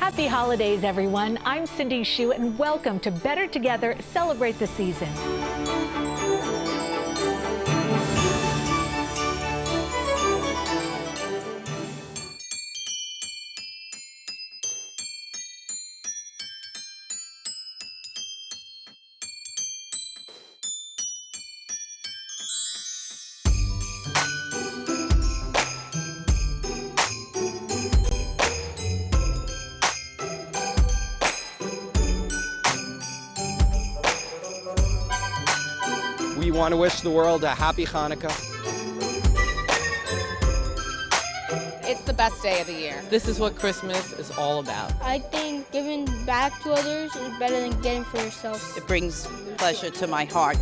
Happy holidays, everyone. I'm Cindy Hsu, and welcome to Better Together, Celebrate the Season. We want to wish the world a happy Hanukkah. It's the best day of the year. This is what Christmas is all about. I think giving back to others is better than getting for yourself. It brings pleasure to my heart.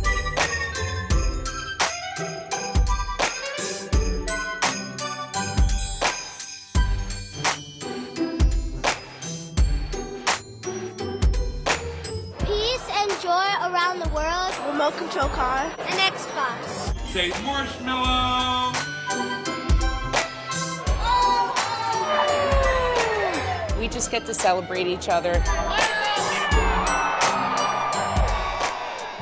Peace and joy around the world. Remote control car. An Xbox. Say marshmallow. We just get to celebrate each other.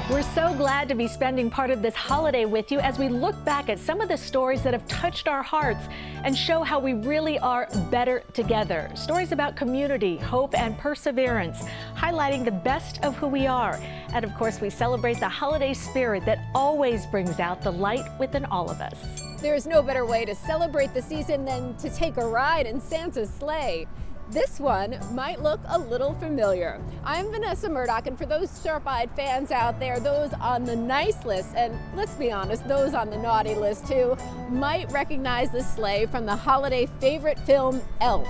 We're so glad to be spending part of this holiday with you as we look back at some of the stories that have touched our hearts and show how we really are better together. Stories about community, hope, and perseverance, highlighting the best of who we are. And of course, we celebrate the holiday spirit that always brings out the light within all of us. There's no better way to celebrate the season than to take a ride in Santa's sleigh. This one might look a little familiar. I'm Vanessa Murdoch, and for those sharp-eyed fans out there, those on the nice list, and let's be honest, those on the naughty list too, might recognize the sleigh from the holiday favorite film, Elf.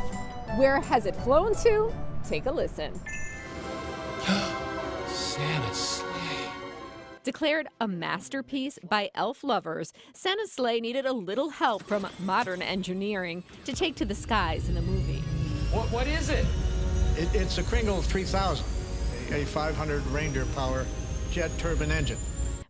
Where has it flown to? Take a listen. Santa's sleigh. Declared a masterpiece by elf lovers, Santa's sleigh needed a little help from modern engineering to take to the skies in the movie. What is it? It's a Kringle 3000, a 500 reindeer power jet turbine engine.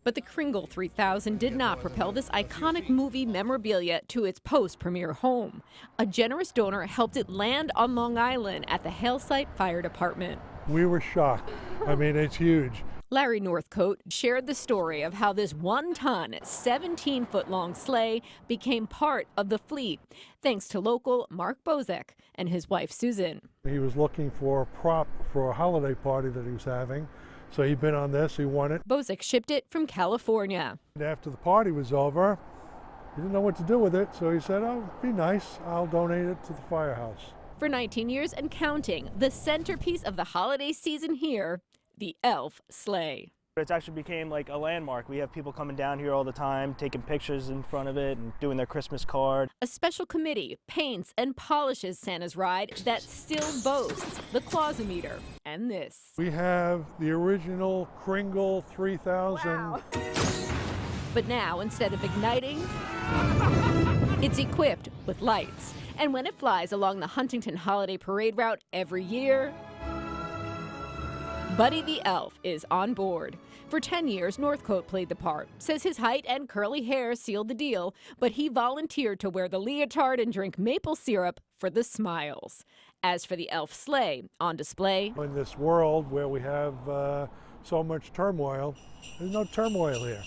But the Kringle 3000 did not propel this iconic movie memorabilia to its post-premiere home. A generous donor helped it land on Long Island at the Halesite Fire Department. We were shocked. I mean, it's huge. Larry Northcote shared the story of how this 1-ton, 17-foot-long sleigh became part of the fleet, thanks to local Mark Bozek and his wife Susan. He was looking for a prop for a holiday party that he was having, so he'd been on this, he won it. Bozek shipped it from California. And after the party was over, he didn't know what to do with it, so he said, oh, be nice, I'll donate it to the firehouse. For 19 years and counting, the centerpiece of the holiday season here, the elf sleigh. It's actually became like a landmark. We have people coming down here all the time, taking pictures in front of it and doing their Christmas card. A special committee paints and polishes Santa's ride that still boasts the Clausometer and this. We have the original Kringle 3000. Wow. But now, instead of igniting, it's equipped with lights. And when it flies along the Huntington Holiday Parade route every year, Buddy the Elf is on board. For 10 years, Northcote played the part. Says his height and curly hair sealed the deal, but he volunteered to wear the leotard and drink maple syrup for the smiles. As for the elf sleigh, on display. In this world where we have so much turmoil, there's no turmoil here.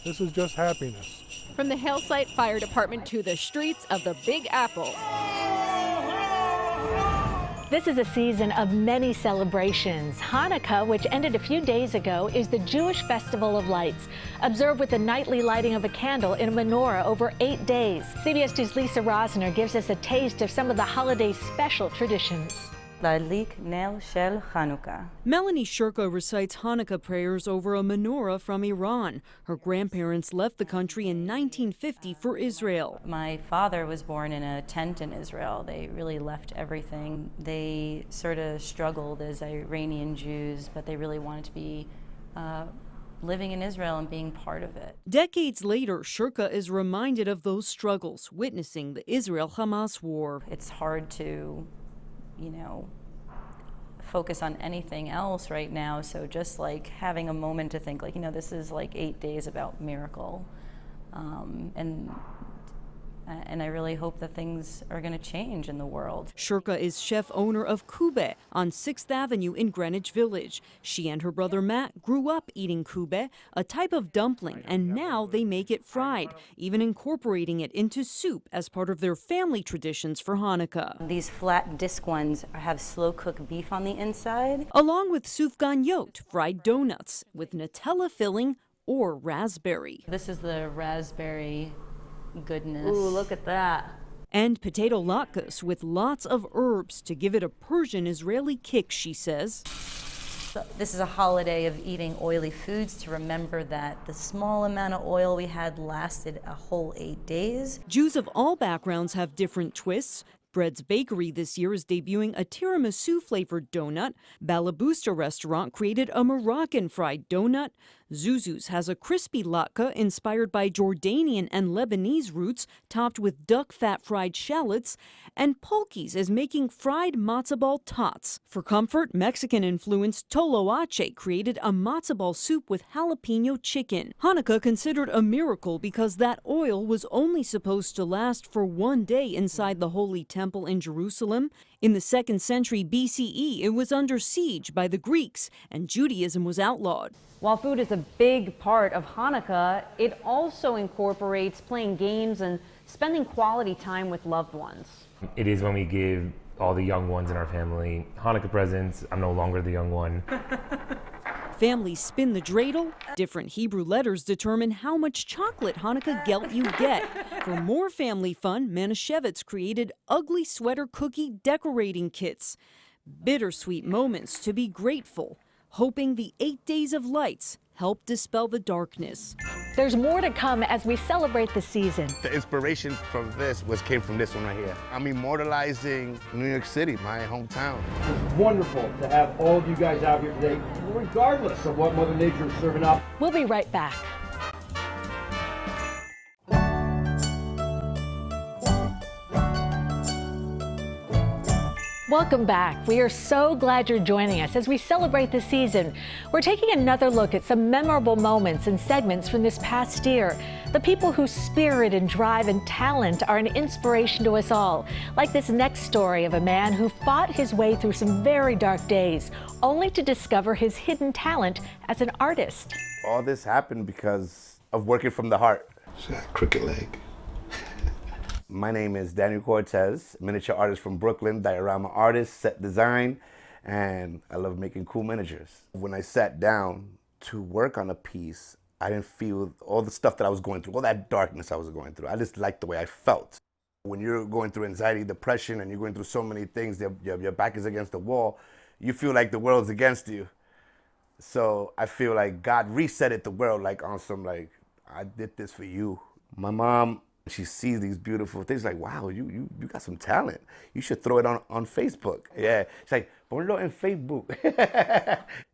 This is just happiness. From the Halesite Fire Department to the streets of the Big Apple. This is a season of many celebrations. Hanukkah, which ended a few days ago, is the Jewish festival of lights, observed with the nightly lighting of a candle in a menorah over 8 days. CBS 2's Lisa Rosner gives us a taste of some of the holiday's special traditions. Melanie Shurka recites Hanukkah prayers over a menorah from Iran. Her grandparents left the country in 1950 for Israel. My father was born in a tent in Israel. They really left everything. They sort of struggled as Iranian Jews, but they really wanted to be living in Israel and being part of it. Decades later, Shurka is reminded of those struggles, witnessing the Israel-Hamas war. It's hard to focus on anything else right now. So just like having a moment to think, this is like 8 days about miracle. And and I really hope that things are going to change in the world. Shirka is chef-owner of Kube on 6th Avenue in Greenwich Village. She and her brother Matt grew up eating kube, a type of dumpling, and now they make it fried, even incorporating it into soup as part of their family traditions for Hanukkah. These flat disc ones have slow-cooked beef on the inside. Along with sufgan yot, fried donuts with Nutella filling or raspberry. This is the raspberry goodness. Ooh, look at that. And potato latkes with lots of herbs to give it a Persian-Israeli kick, she says. So this is a holiday of eating oily foods to remember that the small amount of oil we had lasted a whole 8 days. Jews of all backgrounds have different twists. Bread's Bakery this year is debuting a tiramisu-flavored donut. Balabusta restaurant created a Moroccan fried donut. Zuzu's has a crispy latke inspired by Jordanian and Lebanese roots, topped with duck fat fried shallots. And Polky's is making fried matzo ball tots. For comfort, Mexican-influenced Toloache created a matzo ball soup with jalapeno chicken. Hanukkah considered a miracle because that oil was only supposed to last for 1 day inside the Holy Temple in Jerusalem. In the 2nd century BCE, it was under siege by the Greeks, and Judaism was outlawed. While food is a big part of Hanukkah, it also incorporates playing games and spending quality time with loved ones. It is when we give all the young ones in our family Hanukkah presents. I'm no longer the young one. Families spin the dreidel. Different Hebrew letters determine how much chocolate Hanukkah gelt you get. For more family fun, Manischewitz created ugly sweater cookie decorating kits. Bittersweet moments to be grateful, hoping the 8 days of lights help dispel the darkness. There's more to come as we celebrate the season. The inspiration from this came from this one right here. I'm immortalizing New York City, my hometown. It's wonderful to have all of you guys out here today, regardless of what Mother Nature is serving up. We'll be right back. Welcome back. We are so glad you're joining us as we celebrate the season. We're taking another look at some memorable moments and segments from this past year. The people whose spirit and drive and talent are an inspiration to us all. Like this next story of a man who fought his way through some very dark days, only to discover his hidden talent as an artist. All this happened because of working from the heart. Crooked leg. My name is Daniel Cortez, miniature artist from Brooklyn, diorama artist, set design, and I love making cool miniatures. When I sat down to work on a piece, I didn't feel all the stuff that I was going through, all that darkness I was going through. I just liked the way I felt. When you're going through anxiety, depression, and you're going through so many things, your back is against the wall, you feel like the world's against you. So I feel like God resetted the world, like on some, like, I did this for you. My mom, she sees these beautiful things, like, wow, you got some talent. You should throw it on Facebook. Yeah, she's like, ponlo en Facebook.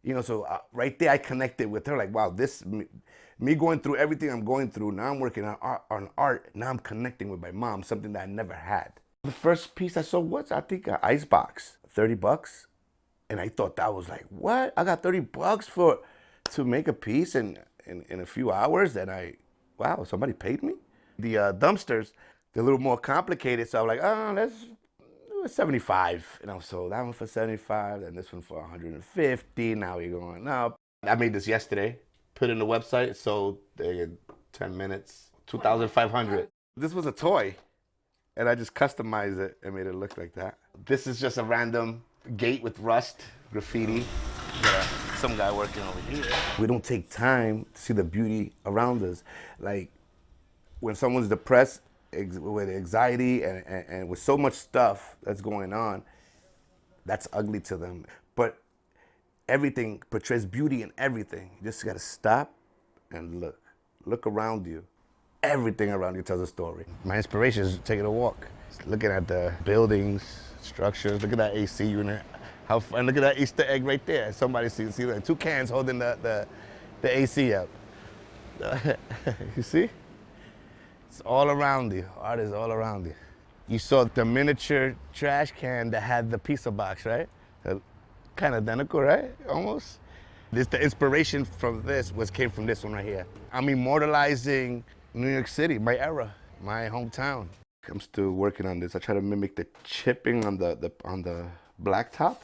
You know, so right there I connected with her, like, wow, this, me going through everything I'm going through, now I'm working on art, now I'm connecting with my mom, something that I never had. The first piece I sold was, I think, an ice box, 30 bucks. And I thought that was like, what? I got 30 bucks to make a piece in a few hours, and wow, somebody paid me? The dumpsters, they're a little more complicated, so I'm like, oh, let's do 75. And I sold that one for 75, and this one for 150. Now we're going up. I made this yesterday, put it in the website, sold in 10 minutes, 2,500. This was a toy, and I just customized it and made it look like that. This is just a random gate with rust, graffiti. Some guy working over here. We don't take time to see the beauty around us. Like, when someone's depressed with anxiety and with so much stuff that's going on, that's ugly to them. But everything portrays beauty in everything. You just gotta stop and look. Look around you. Everything around you tells a story. My inspiration is taking a walk. Looking at the buildings, structures, look at that AC unit. How fun, look at that Easter egg right there. Somebody sees two cans holding the AC up. You see? It's all around you. Art is all around you. You saw the miniature trash can that had the pizza box, right? Kind of identical, right? Almost. The inspiration from this came from this one right here. I'm immortalizing New York City, my era, my hometown. I'm still working on this. I try to mimic the chipping on the blacktop,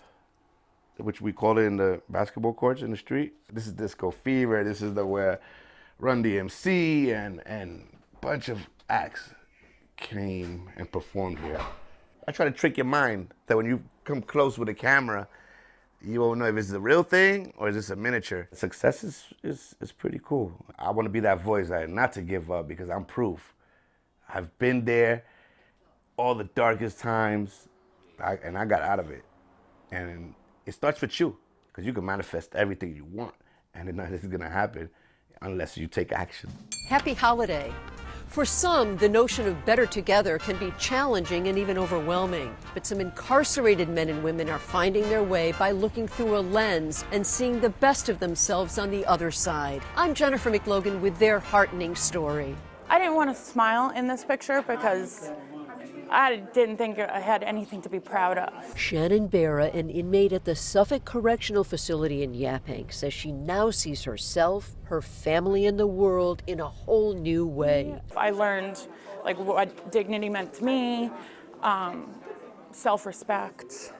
which we call it in the basketball courts in the street. This is Disco Fever. This is where Run DMC and a bunch of acts came and performed here. I try to trick your mind that when you come close with a camera, you won't know if it's the real thing or is this a miniature. Success is pretty cool. I want to be that voice, not to give up, because I'm proof. I've been there all the darkest times, and I got out of it. And it starts with you, because you can manifest everything you want, and it's going to happen unless you take action. Happy holiday. For some, the notion of better together can be challenging and even overwhelming. But some incarcerated men and women are finding their way by looking through a lens and seeing the best of themselves on the other side. I'm Jennifer McLogan with their heartening story. I didn't want to smile in this picture because I didn't think I had anything to be proud of. Shannon Barra, an inmate at the Suffolk Correctional Facility in Yaphank, says she now sees herself, her family, and the world in a whole new way. I learned what dignity meant to me, self-respect.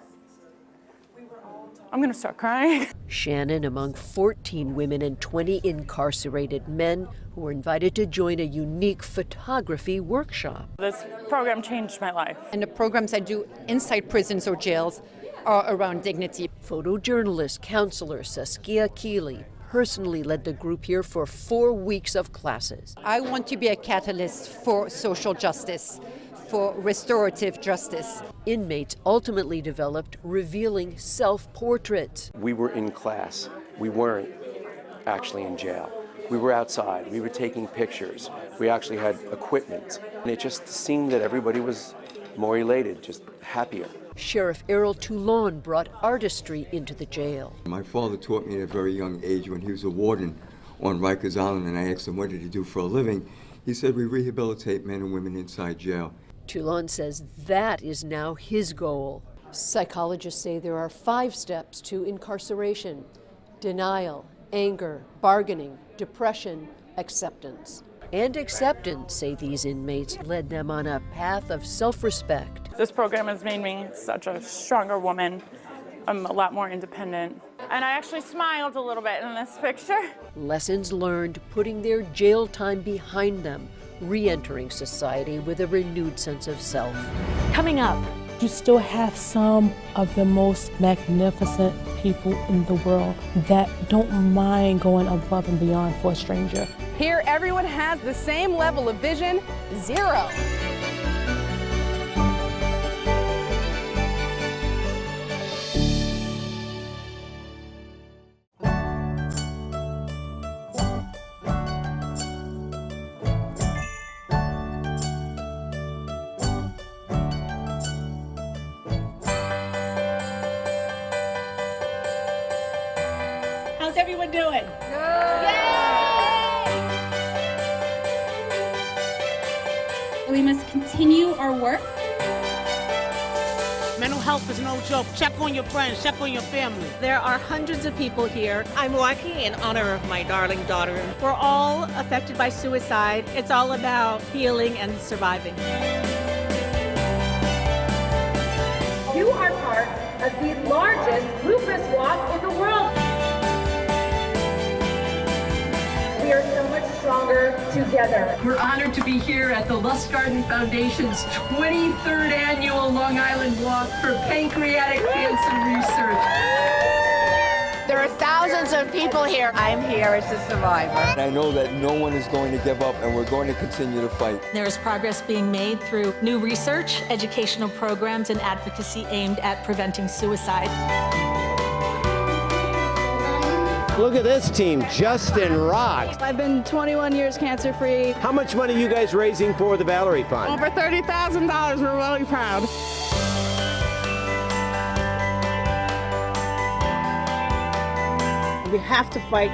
I'm gonna start crying. Shannon among 14 women and 20 incarcerated men who were invited to join a unique photography workshop. This program changed my life. And the programs I do inside prisons or jails are around dignity. Photojournalist counselor Saskia Keeley personally led the group here for 4 weeks of classes. I want to be a catalyst for social justice, for restorative justice. Inmates ultimately developed revealing self-portraits. We were in class. We weren't actually in jail. We were outside. We were taking pictures. We actually had equipment. And it just seemed that everybody was more elated, just happier. Sheriff Errol Toulon brought artistry into the jail. My father taught me at a very young age when he was a warden on Rikers Island, and I asked him what did he do for a living. He said we rehabilitate men and women inside jail. Toulon says that is now his goal. Psychologists say there are 5 steps to incarceration: denial, anger, bargaining, depression, acceptance. And acceptance, say these inmates, led them on a path of self-respect. This program has made me such a stronger woman. I'm a lot more independent. And I actually smiled a little bit in this picture. Lessons learned, putting their jail time behind them, re-entering society with a renewed sense of self. Coming up, you still have some of the most magnificent people in the world that don't mind going above and beyond for a stranger. Here, everyone has the same level of vision, 0. How's everyone doing? We must continue our work. Mental health is no joke. Check on your friends, check on your family. There are hundreds of people here. I'm walking in honor of my darling daughter. We're all affected by suicide. It's all about healing and surviving. You are part of the largest lupus walk in the world. We are so much stronger together. We're honored to be here at the Lustgarten Foundation's 23rd annual Long Island Walk for Pancreatic Cancer Research. There are thousands of people here. I'm here as a survivor. And I know that no one is going to give up, and we're going to continue to fight. There is progress being made through new research, educational programs, and advocacy aimed at preventing suicide. Look at this team, Justin rocks. I've been 21 years cancer-free. How much money are you guys raising for the Valerie Fund? Over $30,000. We're really proud. We have to fight.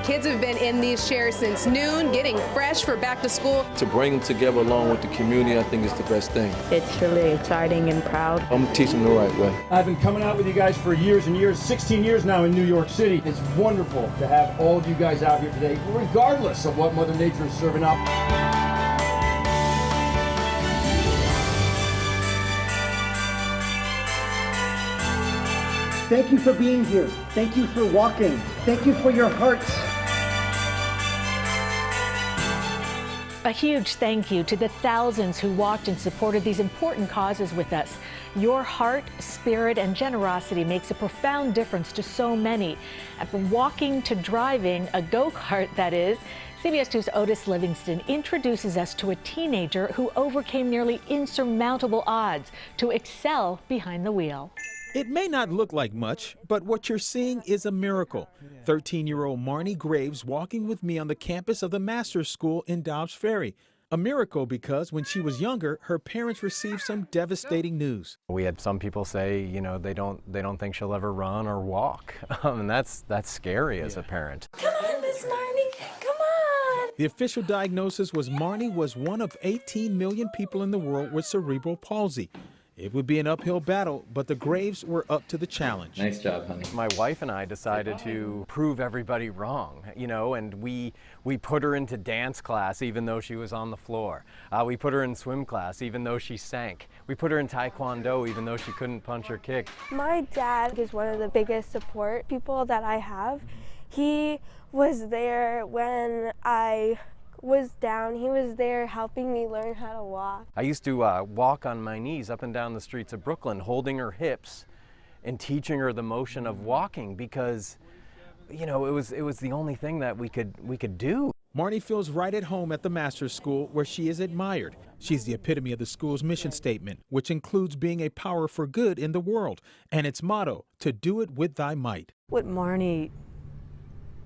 Kids have been in these chairs since noon, getting fresh for back to school. To bring them together along with the community, I think is the best thing. It's really exciting and proud. I'm gonna teach them the right way. I've been coming out with you guys for years and years, 16 years now in New York City. It's wonderful to have all of you guys out here today, regardless of what Mother Nature is serving up. Thank you for being here. Thank you for walking. Thank you for your hearts. A huge thank you to the thousands who walked and supported these important causes with us. Your heart, spirit, and generosity makes a profound difference to so many. And from walking to driving, a go-kart that is, CBS 2's Otis Livingston introduces us to a teenager who overcame nearly insurmountable odds to excel behind the wheel. It may not look like much, but what you're seeing is a miracle. 13-year-old Marnie Graves walking with me on the campus of the Master's School in Dobbs Ferry. A miracle because when she was younger, her parents received some devastating news. We had some people say, you know, they don't think she'll ever run or walk, and that's scary as a parent. Come on, Miss Marnie, come on. The official diagnosis was Marnie was one of 18 million people in the world with cerebral palsy. It would be an uphill battle, but the Graves were up to the challenge. Nice job, honey. My wife and I decided to prove everybody wrong, you know, and we put her into dance class even though she was on the floor. We put her in swim class even though she sank. We put her in taekwondo even though she couldn't punch or kick. My dad is one of the biggest support people that I have. He was there when I was down. He was there helping me learn how to walk. I used to walk on my knees up and down the streets of Brooklyn, holding her hips and teaching her the motion of walking because, you know, it was the only thing that we could do. Marnie feels right at home at the Master's School where she is admired. She's the epitome of the school's mission statement, which includes being a power for good in the world, and its motto, to do it with thy might. What Marnie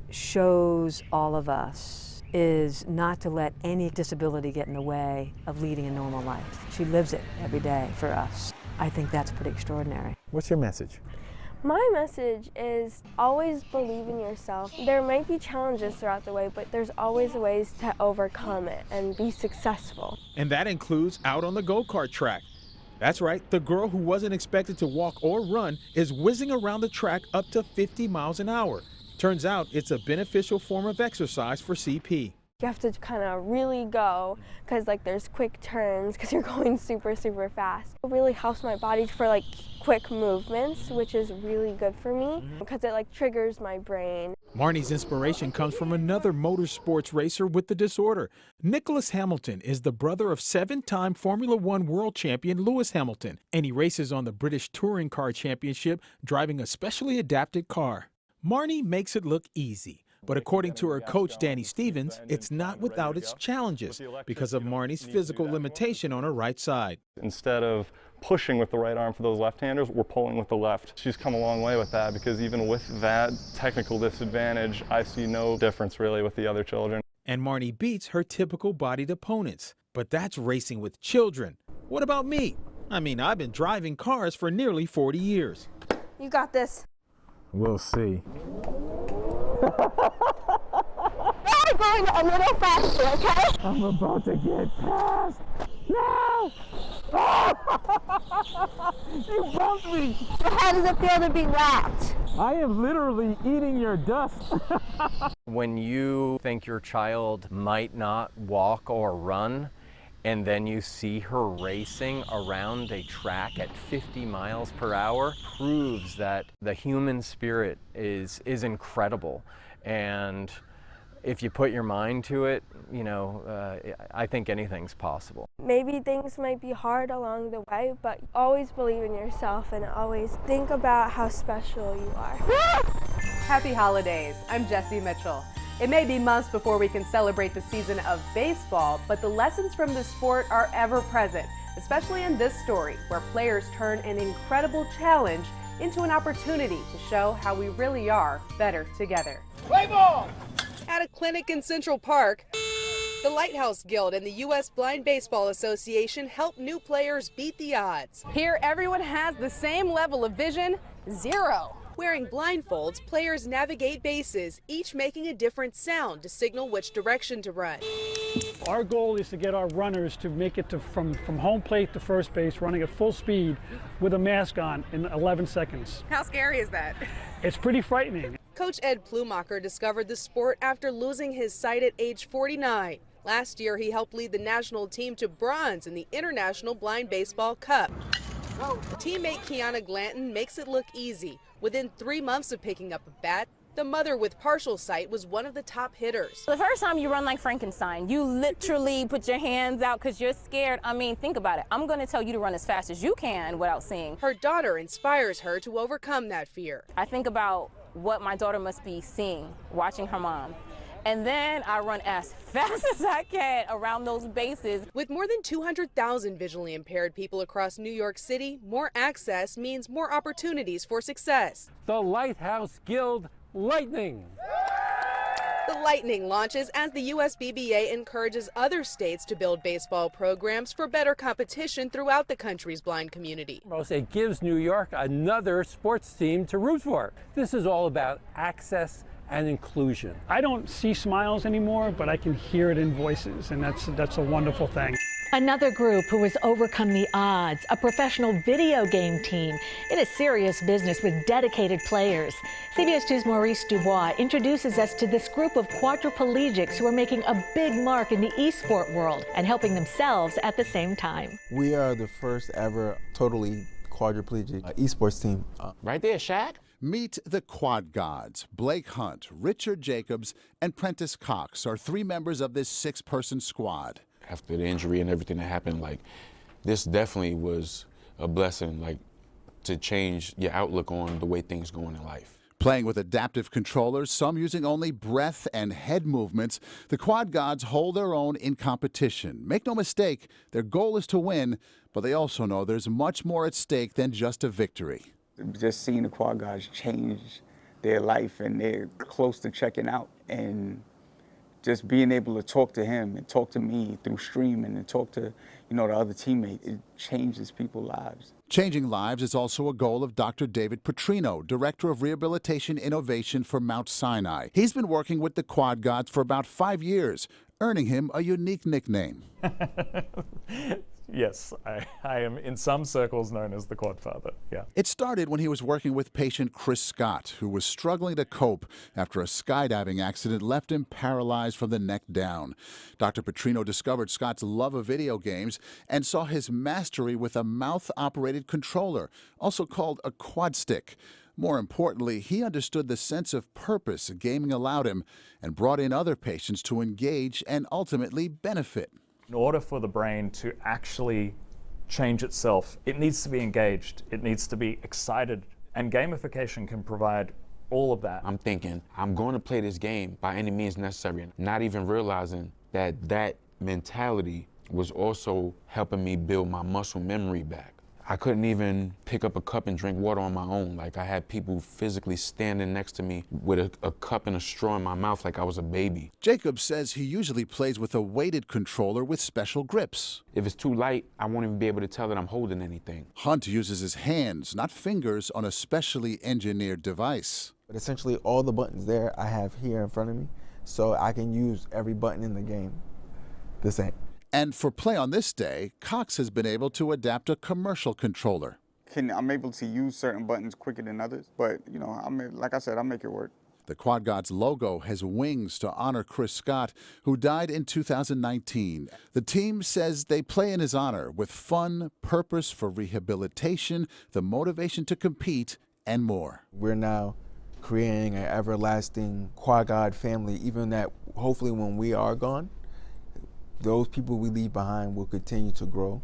shows all of us is not to let any disability get in the way of leading a normal life. She lives it every day for us. I think that's pretty extraordinary. What's your message? My message is always believe in yourself. There might be challenges throughout the way, but there's always ways to overcome it and be successful. And that includes out on the go-kart track. That's right, the girl who wasn't expected to walk or run is whizzing around the track up to 50 miles an hour. Turns out it's a beneficial form of exercise for CP. You have to kind of really go because like there's quick turns because you're going super fast. It really helps my body for like quick movements, which is really good for me because it like triggers my brain. Marnie's inspiration comes from another motorsports racer with the disorder. Nicholas Hamilton is the brother of 7-time Formula One world champion Lewis Hamilton, and he races on the British Touring Car Championship driving a specially adapted car. Marnie makes it look easy. But according to her coach, Danny Stevens, it's not without its challenges because of Marnie's physical limitation on her right side. Instead of pushing with the right arm for those left-handers, we're pulling with the left. She's come a long way with that because even with that technical disadvantage, I see no difference really with the other children. And Marnie beats her typical bodied opponents. But that's racing with children. What about me? I mean, I've been driving cars for nearly 40 years. You got this. We'll see. I'm going a little faster, okay? I'm about to get past. No! You bumped me. So how does it feel to be wrapped? I am literally eating your dust. When you think your child might not walk or run, and then you see her racing around a track at 50 miles per hour, proves that the human spirit is incredible. And if you put your mind to it, you know, I think anything's possible. Maybe things might be hard along the way, but always believe in yourself and always think about how special you are. Happy holidays. I'm Jessie Mitchell. It may be months before we can celebrate the season of baseball, but the lessons from the sport are ever present, especially in this story, where players turn an incredible challenge into an opportunity to show how we really are better together. Play ball! At a clinic in Central Park, the Lighthouse Guild and the U.S. Blind Baseball Association help new players beat the odds. Here, everyone has the same level of vision, 0. Wearing blindfolds, players navigate bases, each making a different sound to signal which direction to run. Our goal is to get our runners to make it from home plate to first base, running at full speed with a mask on in 11 seconds. How scary is that? It's pretty frightening. Coach Ed Plumacher discovered the sport after losing his sight at age 49. Last year, he helped lead the national team to bronze in the International Blind Baseball Cup. Teammate Kiana Glanton makes it look easy. Within 3 months of picking up a bat, the mother with partial sight was one of the top hitters. The first time you run like Frankenstein, you literally put your hands out because you're scared. I mean, think about it. I'm going to tell you to run as fast as you can without seeing. Her daughter inspires her to overcome that fear. I think about what my daughter must be seeing, watching her mom. And then I run as fast as I can around those bases. With more than 200,000 visually impaired people across New York City, more access means more opportunities for success. The Lighthouse Guild Lightning. The Lightning launches as the USBBA encourages other states to build baseball programs for better competition throughout the country's blind community. It gives New York another sports team to root for. This is all about access and inclusion. I don't see smiles anymore, but I can hear it in voices, and that's a wonderful thing. Another group who has overcome the odds, a professional video game team. It is serious business with dedicated players. CBS 2's Maurice Dubois introduces us to this group of quadriplegics who are making a big mark in the esport world and helping themselves at the same time. We are the first ever totally quadriplegic esports team. Right there, Shaq. Meet the Quad Gods. Blake Hunt, Richard Jacobs, and Prentice Cox are 3 members of this 6-person squad. After the injury and everything that happened, this definitely was a blessing, to change your outlook on the way things go in life. Playing with adaptive controllers, some using only breath and head movements, the Quad Gods hold their own in competition. Make no mistake, their goal is to win, but they also know there's much more at stake than just a victory. Just seeing the Quad Gods change their life, and they're close to checking out, and just being able to talk to him and talk to me through streaming and talk to, the other teammates, it changes people's lives. Changing lives is also a goal of Dr. David Petrino, Director of Rehabilitation Innovation for Mount Sinai. He's been working with the Quad Gods for about 5 years, earning him a unique nickname. Yes, I am in some circles known as the Quad Father, yeah. It started when he was working with patient Chris Scott, who was struggling to cope after a skydiving accident left him paralyzed from the neck down. Dr. Petrino discovered Scott's love of video games and saw his mastery with a mouth-operated controller, also called a quad stick. More importantly, he understood the sense of purpose gaming allowed him and brought in other patients to engage and ultimately benefit. In order for the brain to actually change itself, it needs to be engaged, it needs to be excited, and gamification can provide all of that. I'm thinking, I'm going to play this game by any means necessary, not even realizing that mentality was also helping me build my muscle memory back. I couldn't even pick up a cup and drink water on my own. I had people physically standing next to me with a cup and a straw in my mouth like I was a baby. Jacob says he usually plays with a weighted controller with special grips. If it's too light, I won't even be able to tell that I'm holding anything. Hunt uses his hands, not fingers, on a specially engineered device. But essentially all the buttons there I have here in front of me, so I can use every button in the game the same. And for play on this day, Cox has been able to adapt a commercial controller. I'm able to use certain buttons quicker than others, but like I said, I make it work. The Quad Gods logo has wings to honor Chris Scott, who died in 2019. The team says they play in his honor with fun, purpose for rehabilitation, the motivation to compete, and more. We're now creating an everlasting Quad God family, even that hopefully when we are gone, those people we leave behind will continue to grow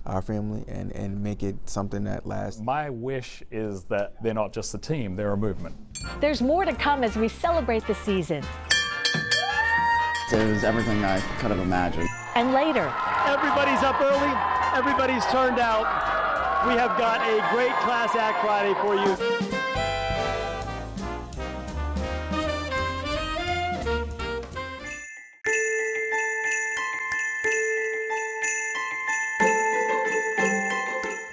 our family and make it something that lasts. My wish is that they're not just a team, they're a movement. There's more to come as we celebrate the season. It was everything I could have imagined. And later. Everybody's up early, everybody's turned out. We have got a great Class Act Friday for you.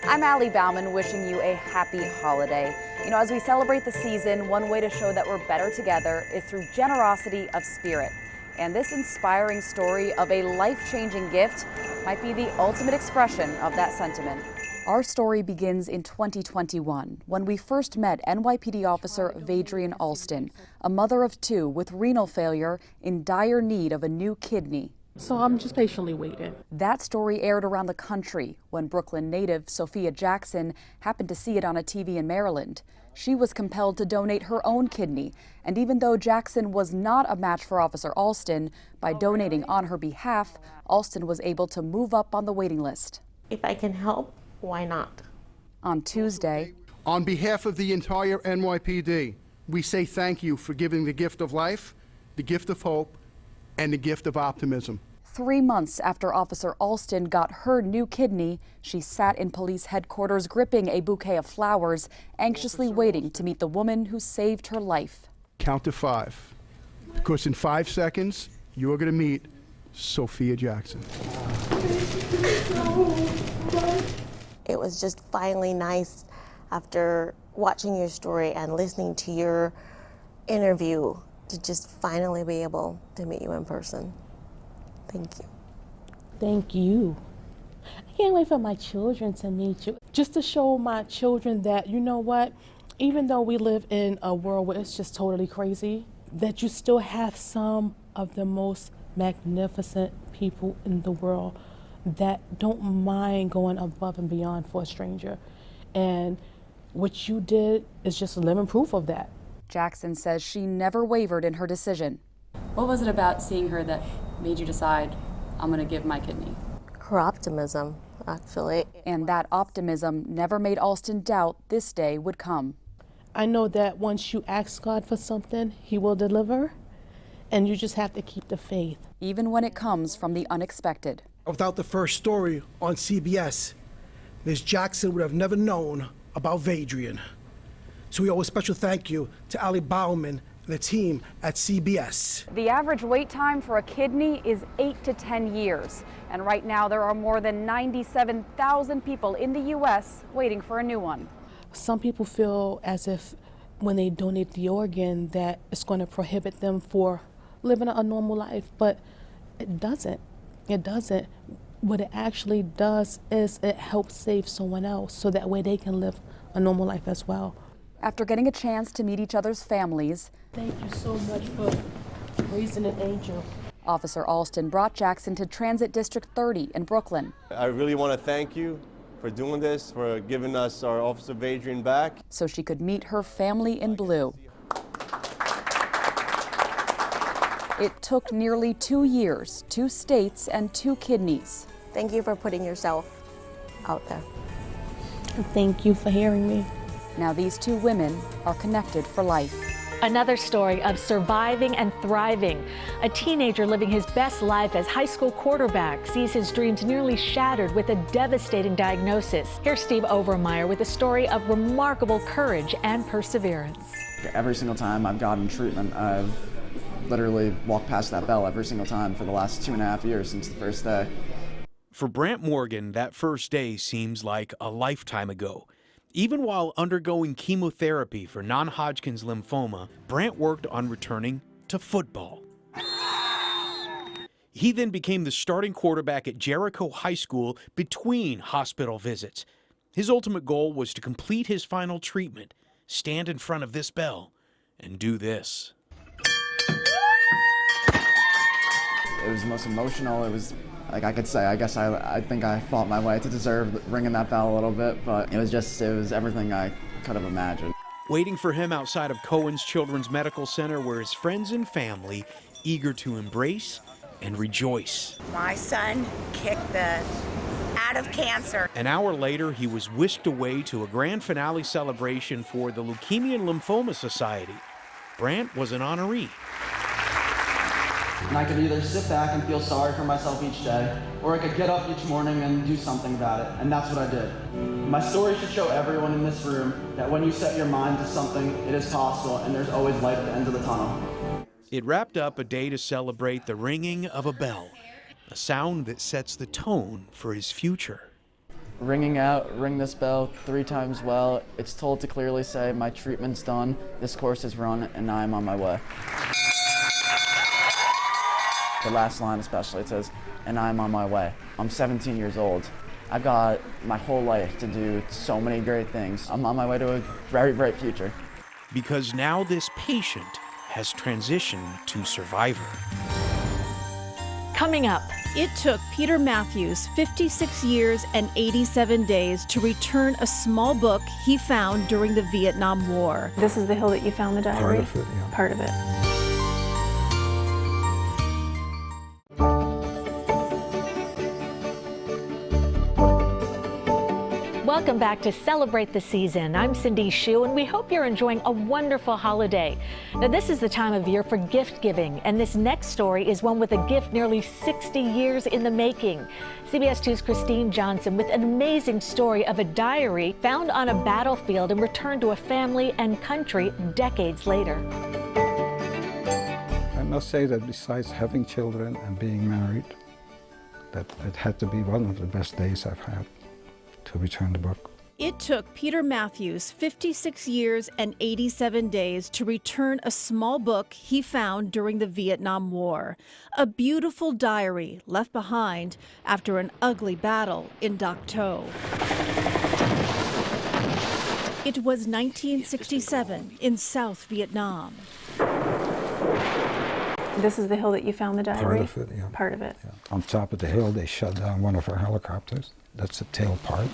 I'm Allie Bauman wishing you a happy holiday. As we celebrate the season, one way to show that we're better together is through generosity of spirit. And this inspiring story of a life-changing gift might be the ultimate expression of that sentiment. Our story begins in 2021 when we first met NYPD officer Vadrian Alston, a mother of 2 with renal failure in dire need of a new kidney. So I'm just patiently waiting. That story aired around the country when Brooklyn native Sophia Jackson happened to see it on a TV in Maryland. She was compelled to donate her own kidney, and even though Jackson was not a match for Officer Alston, by donating on her behalf, Alston was able to move up on the waiting list. If I can help, why not? On Tuesday, on behalf of the entire NYPD, we say thank you for giving the gift of life, the gift of hope, and the gift of optimism. 3 months after Officer Alston got her new kidney, she sat in police headquarters gripping a bouquet of flowers, anxiously waiting to meet the woman who saved her life. Count to 5, because in 5 seconds, you're going to meet Sophia Jackson. It was just finally nice after watching your story and listening to your interview to just finally be able to meet you in person. Thank you. Thank you. I can't wait for my children to meet you. Just to show my children that, you know what, even though we live in a world where it's just totally crazy, that you still have some of the most magnificent people in the world that don't mind going above and beyond for a stranger. And what you did is just living proof of that. Jackson says she never wavered in her decision. What was it about seeing her that made you decide, I'm going to give my kidney? Her optimism, actually. And that optimism never made Alston doubt this day would come. I know that once you ask God for something, He will deliver, and you just have to keep the faith. Even when it comes from the unexpected. Without the first story on CBS, Ms. Jackson would have never known about Vadrian. So we owe a special thank you to Ali Bauman and the team at CBS. The average wait time for a kidney is 8 to 10 years. And right now there are more than 97,000 people in the U.S. waiting for a new one. Some people feel as if when they donate the organ that it's going to prohibit them for living a normal life, but it doesn't. It doesn't. What it actually does is it helps save someone else so that way they can live a normal life as well. After getting a chance to meet each other's families, thank you so much for raising an angel. Officer Alston brought Jackson to Transit District 30 in Brooklyn. I really want to thank you for doing this, for giving us our Officer Vadrian back. So she could meet her family in blue. It took nearly 2 years, 2 states, and 2 kidneys. Thank you for putting yourself out there. Thank you for hearing me. Now these 2 women are connected for life. Another story of surviving and thriving. A teenager living his best life as high school quarterback sees his dreams nearly shattered with a devastating diagnosis. Here's Steve Overmeyer with a story of remarkable courage and perseverance. Every single time I've gotten treatment, I've literally walked past that bell every single time for the last 2.5 years since the first day. For Brant Morgan, that first day seems like a lifetime ago. Even while undergoing chemotherapy for non-Hodgkin's lymphoma, Brant worked on returning to football. He then became the starting quarterback at Jericho High School between hospital visits. His ultimate goal was to complete his final treatment, stand in front of this bell, and do this. It was the most emotional. It was, like I could say, I think I fought my way to deserve ringing that bell a little bit, but it was everything I could have imagined. Waiting for him outside of Cohen's Children's Medical Center were his friends and family, eager to embrace and rejoice. My son kicked the out of cancer. An hour later, he was whisked away to a grand finale celebration for the Leukemia and Lymphoma Society. Brant was an honoree. And I could either sit back and feel sorry for myself each day, or I could get up each morning and do something about it, and that's what I did. My story should show everyone in this room that when you set your mind to something, it is possible, and there's always light at the end of the tunnel. It wrapped up a day to celebrate the ringing of a bell, a sound that sets the tone for his future. Ring this bell 3 times well. It's told to clearly say, my treatment's done, this course is run, and I am on my way. The last line especially, it says, and I'm on my way. I'm 17 years old. I've got my whole life to do so many great things. I'm on my way to a very bright future. Because now this patient has transitioned to survivor. Coming up. It took Peter Matthews 56 years and 87 days to return a small book he found during the Vietnam War. This is the hill that you found the diary? Part of it, yeah. Part of it. Welcome back to Celebrate the Season. I'm Cindy Hsu, and we hope you're enjoying a wonderful holiday. Now, this is the time of year for gift giving, and this next story is one with a gift nearly 60 years in the making. CBS 2's Christine Johnson with an amazing story of a diary found on a battlefield and returned to a family and country decades later. I must say that besides having children and being married, that it had to be one of the best days I've had to return the book. It took Peter Matthews 56 years and 87 days to return a small book he found during the Vietnam War. A beautiful diary left behind after an ugly battle in Dak To. It was 1967 in South Vietnam. This is the hill that you found the diary? Part of it, yeah. Part of it. Yeah. On top of the hill, they shut down one of our helicopters. That's the tail part.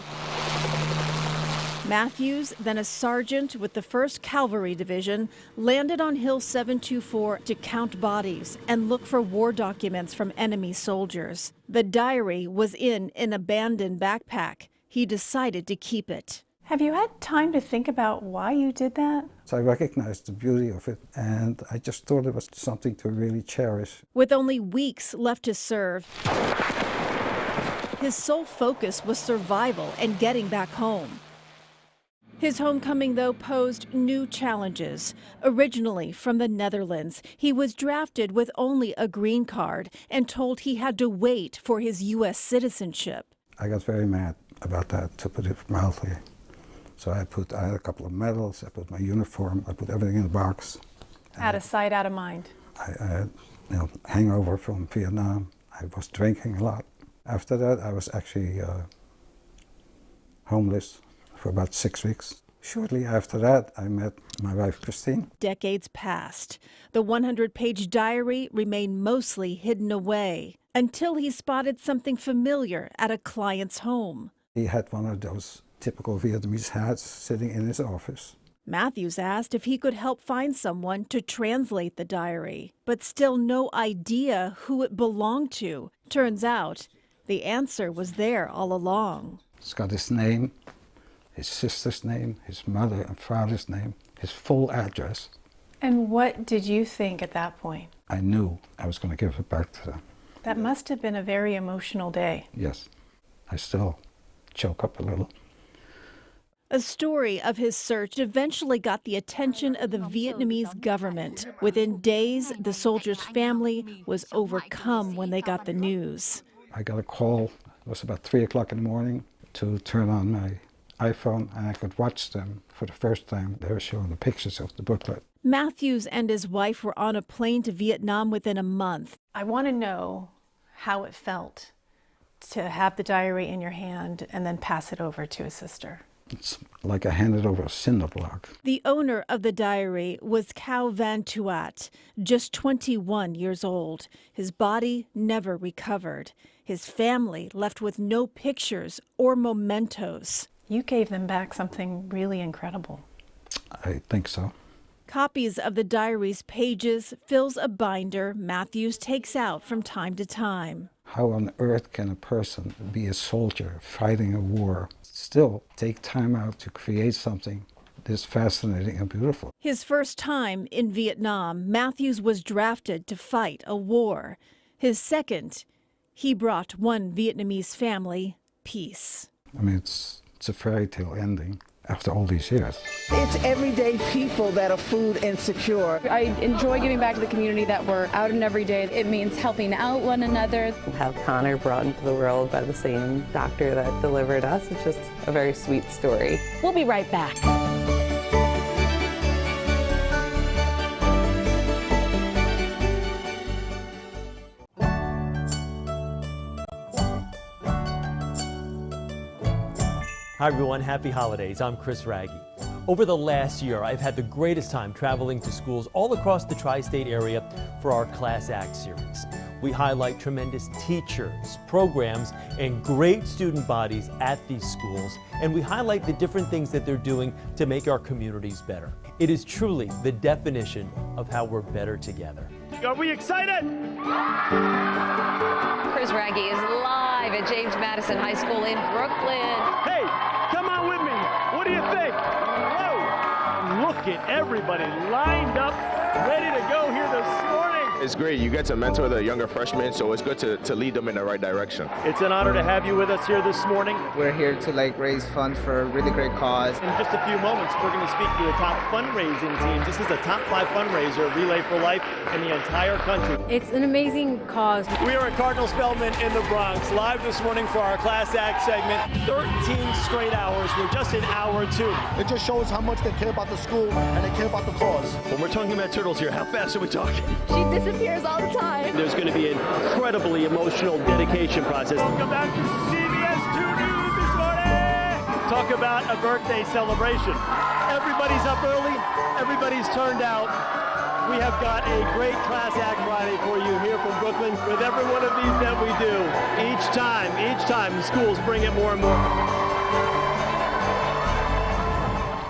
Matthews, then a sergeant with the 1st Cavalry Division, landed on Hill 724 to count bodies and look for war documents from enemy soldiers. The diary was in an abandoned backpack. He decided to keep it. Have you had time to think about why you did that? So I recognized the beauty of it, and I just thought it was something to really cherish. With only weeks left to serve, his sole focus was survival and getting back home. His homecoming, though, posed new challenges. Originally from the Netherlands, he was drafted with only a green card and told he had to wait for his U.S. citizenship. I got very mad about that, to put it mildly. So I had a couple of medals, I put my uniform, I put everything in a box. Out of sight, out of mind. I had hangover from Vietnam. I was drinking a lot. After that, I was actually homeless for about 6 weeks. Shortly after that, I met my wife, Christine. Decades passed. The 100-page diary remained mostly hidden away until he spotted something familiar at a client's home. He had one of those typical Vietnamese hats sitting in his office. Matthews asked if he could help find someone to translate the diary, but still no idea who it belonged to. Turns out, the answer was there all along. It's got his name, his sister's name, his mother and father's name, his full address. And what did you think at that point? I knew I was going to give it back to them. That must have been a very emotional day. Yes. I still choke up a little. A story of his search eventually got the attention of the Vietnamese government. Within days, the soldier's family was overcome when they got the news. I got a call, it was about 3 o'clock in the morning, to turn on my iPhone, and I could watch them for the first time. They were showing the pictures of the booklet. Matthews and his wife were on a plane to Vietnam within a month. I want to know how it felt to have the diary in your hand and then pass it over to his sister. It's like I handed over a cinder block. The owner of the diary was Cao Van Tuat, just 21 years old. His body never recovered. His family left with no pictures or mementos. You gave them back something really incredible. I think so. Copies of the diary's pages fills a binder Matthews takes out from time to time. How on earth can a person be a soldier fighting a war, still take time out to create something this fascinating and beautiful? His first time in Vietnam, Matthews was drafted to fight a war. His second, he brought one Vietnamese family peace. I mean, it's a fairy tale ending after all these years. It's everyday people that are food insecure. I enjoy giving back to the community that we're out in every day. It means helping out one another. Have Connor brought into the world by the same doctor that delivered us. It's just a very sweet story. We'll be right back. Hi everyone, happy holidays. I'm Chris Raggi. Over the last year, I've had the greatest time traveling to schools all across the tri-state area for our Class Act series. We highlight tremendous teachers, programs, and great student bodies at these schools, and we highlight the different things that they're doing to make our communities better. It is truly the definition of how we're better together. Are we excited? Chris Raggi is live at James Madison High School in Brooklyn. Hey, come on with me. What do you think? Whoa! Look at everybody lined up, ready to go here this morning. It's great. You get to mentor the younger freshmen, so it's good to lead them in the right direction. It's an honor to have you with us here this morning. We're here to raise funds for a really great cause. In just a few moments, we're going to speak to the top fundraising teams. This is a top 5 fundraiser, Relay for Life, in the entire country. It's an amazing cause. We are at Cardinal Spellman in the Bronx, live this morning for our Class Act segment. 13 straight hours. We're just in hour 2. It just shows how much they care about the school and they care about the cause. When we're talking about turtles here, how fast are we talking? She disappears all the time. There's going to be an incredibly emotional dedication process. Welcome back to CBS 2 News this morning. Talk about a birthday celebration. Everybody's up early. Everybody's turned out. We have got a great Class Act Friday for you here from Brooklyn with every one of these that we do. Each time, the schools bring it more and more.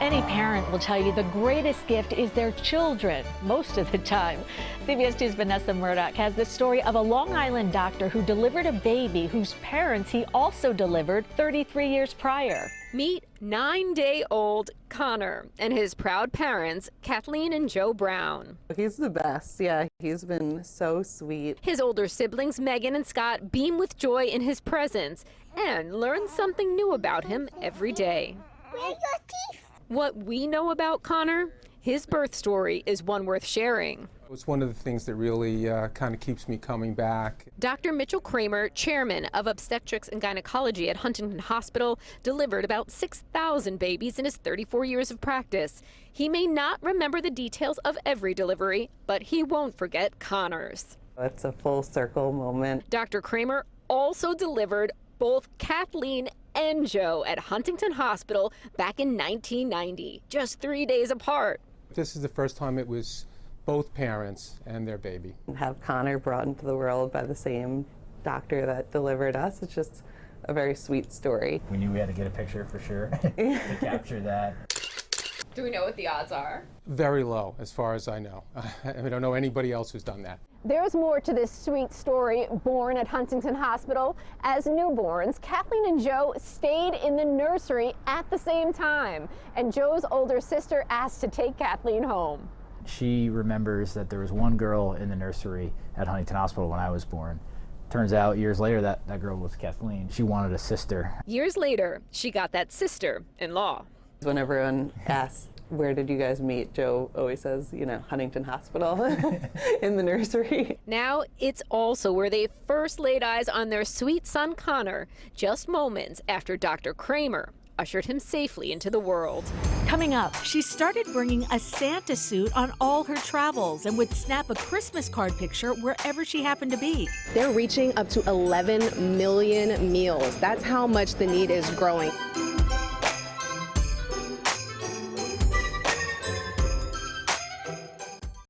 Any parent will tell you the greatest gift is their children, most of the time. CBS 2's Vanessa Murdoch has the story of a Long Island doctor who delivered a baby whose parents he also delivered 33 years prior. Meet 9-day-old Connor and his proud parents, Kathleen and Joe Brown. He's the best. Yeah, he's been so sweet. His older siblings, Megan and Scott, beam with joy in his presence and learn something new about him every day. Where's your teeth? What we know about Connor, his birth story is one worth sharing. It's one of the things that really kind of keeps me coming back. Dr. Mitchell Kramer, chairman of obstetrics and gynecology at Huntington Hospital, delivered about 6,000 babies in his 34 years of practice. He may not remember the details of every delivery, but he won't forget Connor's. It's a full circle moment. Dr. Kramer also delivered both Kathleen and Joe at Huntington Hospital back in 1990, just 3 days apart. This is the first time it was both parents and their baby. Have Connor brought into the world by the same doctor that delivered us. It's just a very sweet story. We knew we had to get a picture for sure to capture that. Do we know what the odds are? Very low, as far as I know. I don't know anybody else who's done that. There's more to this sweet story. Born at Huntington Hospital as newborns, Kathleen and Joe stayed in the nursery at the same time, and Joe's older sister asked to take Kathleen home. She remembers that there was one girl in the nursery at Huntington Hospital when I was born. Turns out years later that girl was Kathleen. She wanted a sister. Years later, she got that sister-in-law. When everyone asks, where did you guys meet? Joe always says, you know, Huntington Hospital in the nursery. Now it's also where they first laid eyes on their sweet son Connor, just moments after Dr. Kramer ushered him safely into the world. Coming up, She started bringing a Santa suit on all her travels and would snap a Christmas card picture wherever she happened to be. They're reaching up to 11 million meals. That's how much the need is growing.